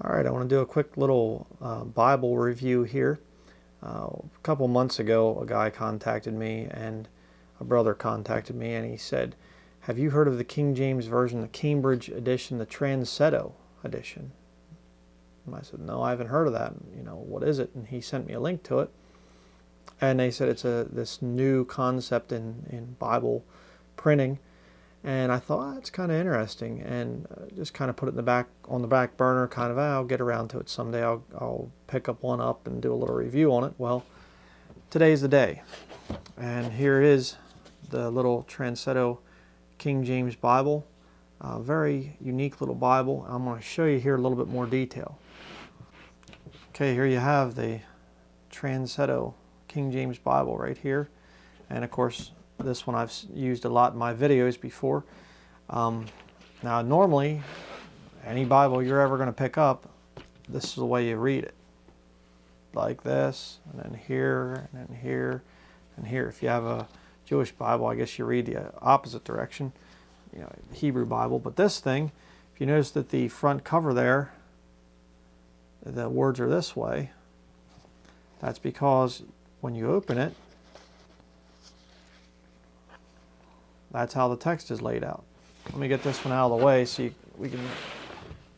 All right, I want to do a quick little Bible review here. A couple months ago, a guy contacted me, and a brother contacted me, and he said, "Have you heard of the King James Version, the Cambridge edition, the Transetto edition?" And I said, "No, I haven't heard of that. What is it?" And he sent me a link to it, and they said it's this new concept in Bible printing. And I thought, it's kind of interesting, and just kind of put it on the back burner, kind of, I'll get around to it someday. I'll pick up one up and do a little review on it. Well, today's the day, and here it is, the little Transetto King James Bible. A very unique little Bible. I'm going to show you here a little bit more detail. Okay, here you have the Transetto King James Bible right here, and of course, this one I've used a lot in my videos before. Now, normally, any Bible you're ever going to pick up, this is the way you read it. Like this, and then here, and then here, and here. If you have a Jewish Bible, I guess you read the opposite direction, Hebrew Bible. But this thing, if you notice that the front cover there, the words are this way, that's because when you open it, that's how the text is laid out. Let me get this one out of the way so we can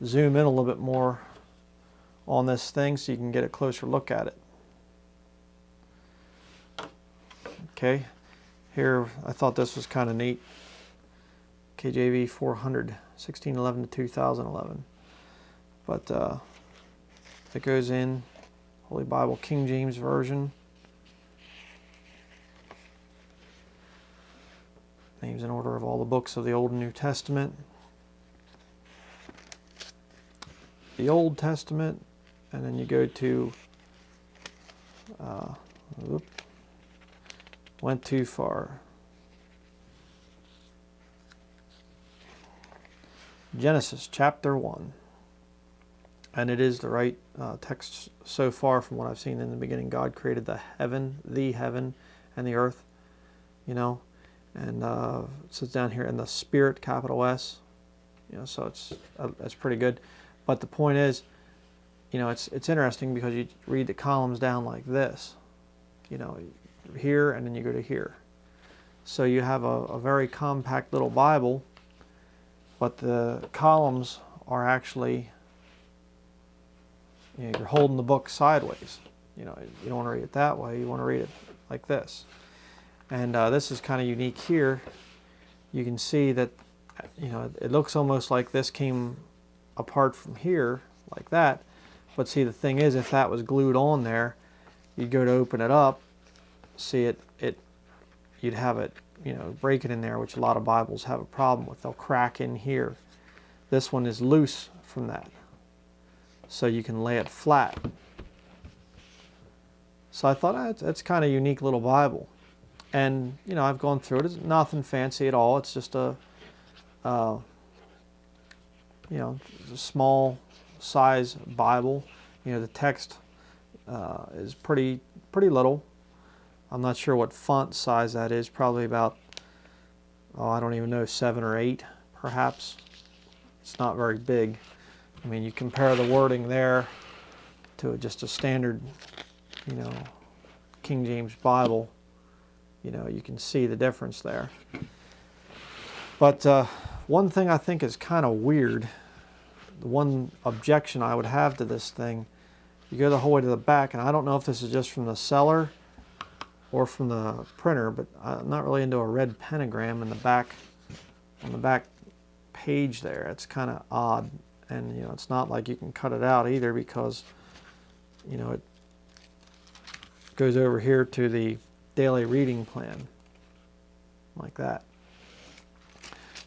zoom in a little bit more on this thing so you can get a closer look at it. Okay, here I thought this was kind of neat. KJV 400, 1611 to 2011. But it goes in Holy Bible King James Version. Names in order of all the books of the Old and New Testament. The Old Testament, and then you go to, went too far. Genesis chapter 1. And it is the right text so far from what I've seen. In the beginning, God created the heaven and the earth, and it says down here, in the Spirit, capital S, so it's pretty good. But the point is, it's interesting because you read the columns down like this, here, and then you go to here. So you have a very compact little Bible, but the columns are actually, you're holding the book sideways. You don't want to read it that way. You want to read it like this. And this is kind of unique here. You can see that, it looks almost like this came apart from here, like that. But see, the thing is, if that was glued on there, you'd go to open it up, see you'd have it, break it in there, which a lot of Bibles have a problem with. They'll crack in here. This one is loose from that, so you can lay it flat. So I thought, that's kind of a unique little Bible. And, I've gone through it. It's nothing fancy at all. It's just a small size Bible. The text is pretty little. I'm not sure what font size that is. Probably about, I don't even know, 7 or 8, perhaps. It's not very big. I mean, you compare the wording there to just a standard, King James Bible. You can see the difference there. But one thing I think is kind of weird, the one objection I would have to this thing, you go the whole way to the back, and I don't know if this is just from the seller or from the printer, but I'm not really into a red pentagram in the back, on the back page there. It's kind of odd, and it's not like you can cut it out either, because it goes over here to the daily reading plan, like that.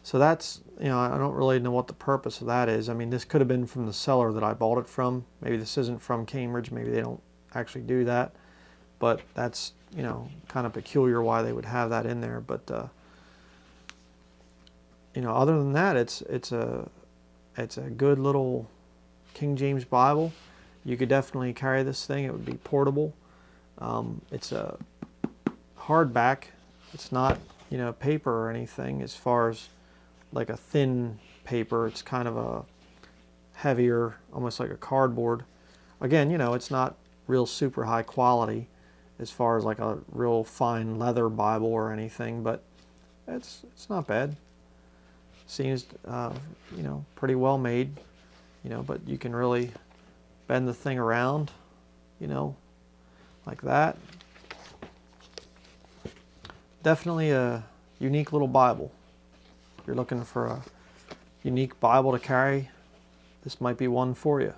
So that's, I don't really know what the purpose of that is. I mean, this could have been from the seller that I bought it from. Maybe this isn't from Cambridge. Maybe they don't actually do that. But that's, kind of peculiar why they would have that in there. But, other than that, it's a good little King James Bible. You could definitely carry this thing. It would be portable. It's a hardback. It's not, paper or anything, as far as like a thin paper. It's kind of heavier, almost like a cardboard. Again, you know, it's not real super high quality as far as like a real fine leather Bible or anything, but it's not bad. Seems you know, pretty well made, you know, but you can really bend the thing around, you know, like that. Definitely a unique little Bible. If you're looking for a unique Bible to carry, this might be one for you.